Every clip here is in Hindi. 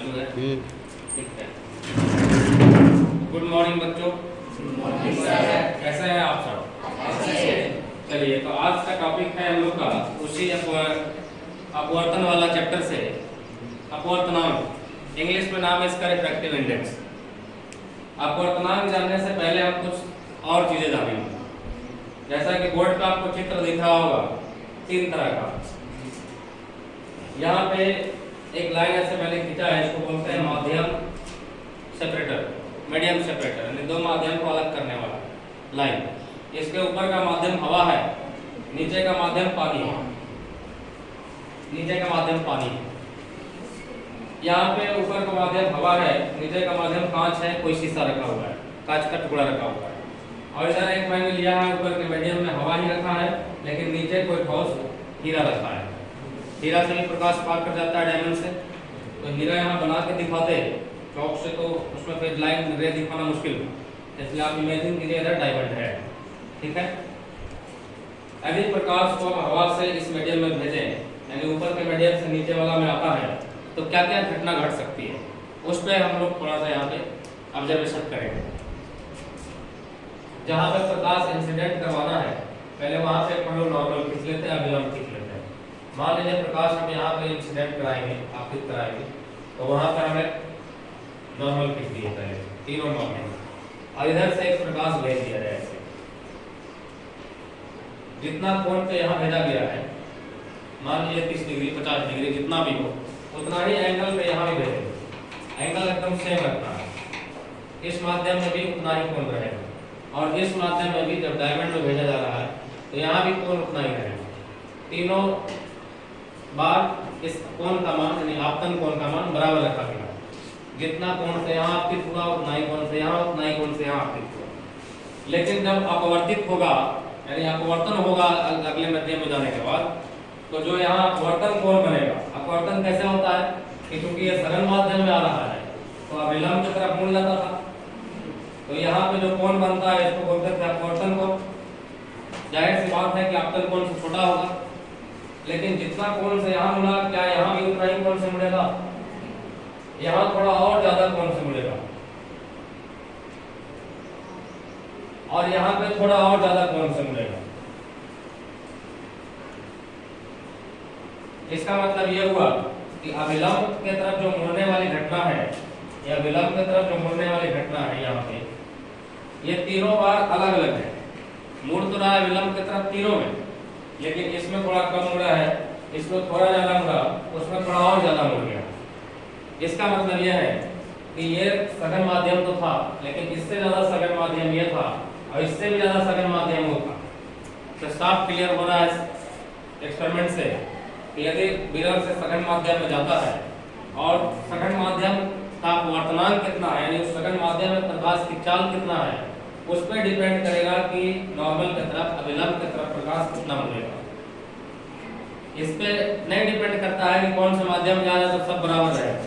चालू है। ठीक है। गुड मॉर्निंग बच्चों। कैसे हैं आप सब? चलिए, तो आज का टॉपिक है हम लोग का उसी अपवर्तन वाला चैप्टर से अपवर्तनांक। इंग्लिश में नाम है इसका रिफ्रैक्टिव इंडेक्स। अपवर्तनांक जानने से पहले हम कुछ और चीजें जानेंगे। जैसा कि बोर्ड पे आपको चित्र दिख रहा होगा 3 तरह का। यहाँ पे एक लाइन ऐसे मैंने खींचा है, इसको बोलते हैं माध्यम सेपरेटर, मीडियम सेपरेटर, यानी दो माध्यम को अलग करने वाला लाइन। इसके ऊपर का माध्यम हवा है, नीचे का माध्यम पानी है। नीचे का माध्यम पानी है। यहाँ पे ऊपर का माध्यम हवा है, नीचे का माध्यम कांच है, कोई शीशा रखा हुआ है, कांच का टुकड़ा रखा हुआ है। और इधर एक मैंने लिया है, ऊपर के मीडियम में हवा ही रखा है, लेकिन नीचे कोई ठोस हीरा रखा है। हीरा से भी प्रकाश पार कर जाता है डायमंड से। तो हीरा यहाँ बना के दिखाते हैं चौक से, तो उसमें फिर लाइन रे दिखाना मुश्किल है, इसलिए आप इमेजिन कीजिए इधर डायमंड है। ठीक है। यदि प्रकाश को हम हवा से इस मीडियम में भेजें, यानी ऊपर के मीडियम से नीचे वाला में आता है, तो क्या क्या घटना घट सकती है, उस पर हम लोग थोड़ा सा यहाँ पे ऑब्जर्वेशन करेंगे। जहाँ पे प्रकाश इंसिडेंट करवाना है, पहले वहाँ पे हम लोग नॉर्मल खींच लेते हैं, अभिलंब खींच लेते हैं। मान लीजिए प्रकाश हम यहाँ पे इंसिडेंट कराएंगे, आपतित कराएंगे, तो वहाँ पे हमें नॉर्मल खींच दिए पहले, तीनों नॉर्मल, और इधर से एक प्रकाश भेज दिया जाए ऐसे। जितना कोण पे यहाँ भेजा गया है, मान लीजिए 30 डिग्री 50 डिग्री जितना भी हो, उतना ही एंगल पे यहाँ भी भेजेंगे। एंगल एकदम सेम रखना है। इस माध्यम में भी उतना ही कोण रहेगा, और इस माध्यम में भी जब डायमंड में भेजा जा रहा है तो यहाँ भी कोण उतना ही रहेगा। तीनों बार इस कोण का मान, यानी आपतन कोण का मान बराबर रखा गया। जितना कोण से यहाँ आपतित हुआ, उतना ही कोण से यहाँ, उतना ही कोण से यहाँ आपतित हुआ। लेकिन जब अपवर्तित होगा, यानी अपवर्तन होगा अगले मध्यम में जाने के बाद, तो जो यहाँ अपवर्तन कोण बनेगा, अपवर्तन कैसे होता है कि चूंकि ये सघन माध्यम में आ रहा है, तो अभिलंब की तरफ मुड़ जाता था, तो यहाँ पे जो कोण बनता है इसको बोलते थे अपवर्तन कोण। जाहिर सी बात है कि आपतन कोण से छोटा होगा, लेकिन जितना कोण से यहाँ मुड़ा, क्या यहाँ भी उतना ही कोण से मुड़ेगा? यहाँ थोड़ा और ज्यादा कोण से मुड़ेगा, और यहाँ पे थोड़ा और ज्यादा कोण से मुड़ेगा। इसका मतलब ये हुआ कि अभिलंब के तरफ जो मुड़ने वाली घटना है, या विलंब की तरफ जो मुड़ने वाली घटना है, यहाँ पे ये तीनों बार अलग अलग है। मुड़ तो रहा है विलंब की तरफ तीनों में, लेकिन इसमें थोड़ा कम मुड़ा है, इसमें थोड़ा ज्यादा मुड़ा, उसमें थोड़ा और ज्यादा मुड़ गया। इसका मतलब यह है कि ये सघन माध्यम तो था, लेकिन इससे ज्यादा सघन माध्यम ये था, और इससे भी ज्यादा सघन माध्यम वो था। तो साफ क्लियर हो रहा है एक्सपेरिमेंट से कि यदि विरल से सघन माध्यम में जाता है, और सघन माध्यम का अपवर्तनांक कितना है, यानी उस सघन माध्यम में प्रकाश की चाल कितना है, उस पर डिपेंड करेगा कि नॉर्मल की तरफ, अभिलंब की तरफ प्रकाश कितना मुड़ेगा। इस पे नहीं डिपेंड करता है कि कौन से माध्यम में जा रहा है तो सब बराबर रहेगा,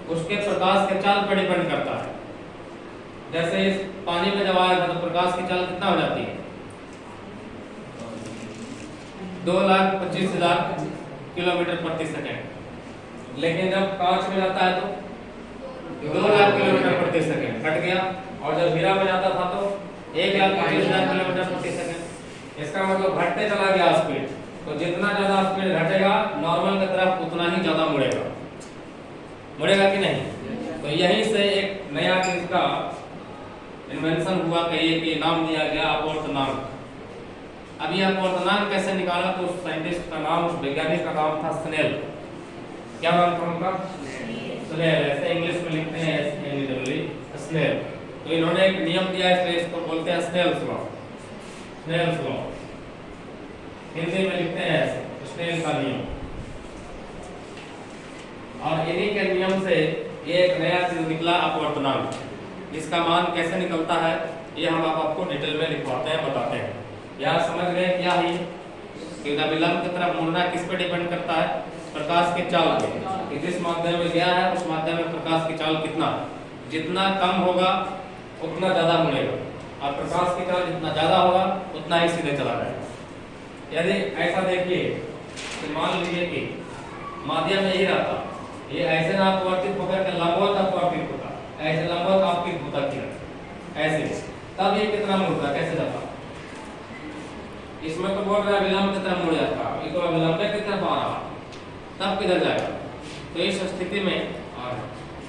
उसके प्रकाश के चाल पर डिपेंड करता है। जैसे इस पानी में जब आएगा तो प्रकाश की चाल कितना हो जाती है? 2,25,000 किलोमीटर प्रति सेकेंड। लेकिन जब कांच में जाता है तो 2,00,000 किलोमीटर प्रति सेकेंड घट गया, और जब हीरा में जाता था तो 1,25,000 किलोमीटर प्रति सेकेंड। इसका मतलब घटते चला गया स्पीड, तो जितना ज्यादा स्पीड घटेगा नॉर्मल की तरफ उतना ही ज्यादा मुड़ेगा। मुड़ेगा कि नहीं? तो यहीं से एक नया चीज का इन्वेंशन हुआ, कहिए कि नाम दिया गया अपवर्तनांक। अब यह अपवर्तनांक कैसे निकाला, तो उस साइंटिस्ट का नाम, उस वैज्ञानिक का नाम था स्नेल। क्या नाम था उनका? स्नेल। ऐसे इंग्लिश में लिखते हैं स्नेल। तो इन्होंने एक नियम दिया, इसलिए इसको बोलते हैं Snell's law. Snell's law Hindi में लिखते हैं ऐसे, स्नेल का नियम। और इन्हीं के नियम से ये एक नया चीज निकला अपवर्तनांक, जिसका मान कैसे निकलता है ये हम आपको डिटेल में लिखवाते हैं, बताते हैं। यहाँ समझ गए क्या है कि विलंब की तरफ मुड़ना किस पे डिपेंड करता है? प्रकाश की चाल पे, कि जिस माध्यम में गया है उस माध्यम में प्रकाश की चाल कितना है। जितना कम होगा उतना ज्यादा मुड़ेगा, और प्रकाश की चाल जितना ज्यादा होगा उतना ही सीधे चला जाएगा। यदि ऐसा देखिए कि मान लीजिए कि माध्यम यही रहता, ये ऐसे ना अपवर्तित होकर के लंबवत अपवर्तित होता, ऐसे लंबवत अपवर्तित होता किरण ऐसे, तब ये कितना मुड़ता, कैसे जाता? इसमें तो बोल रहा है विलंब की तरफ मुड़ जाता, ये तो विलंब की तरफ आ रहा, तब किधर जाएगा? तो इस स्थिति में,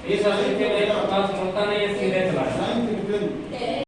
इस स्थिति में प्रकाश मुड़ता नहीं है, सीधे चला जाता है।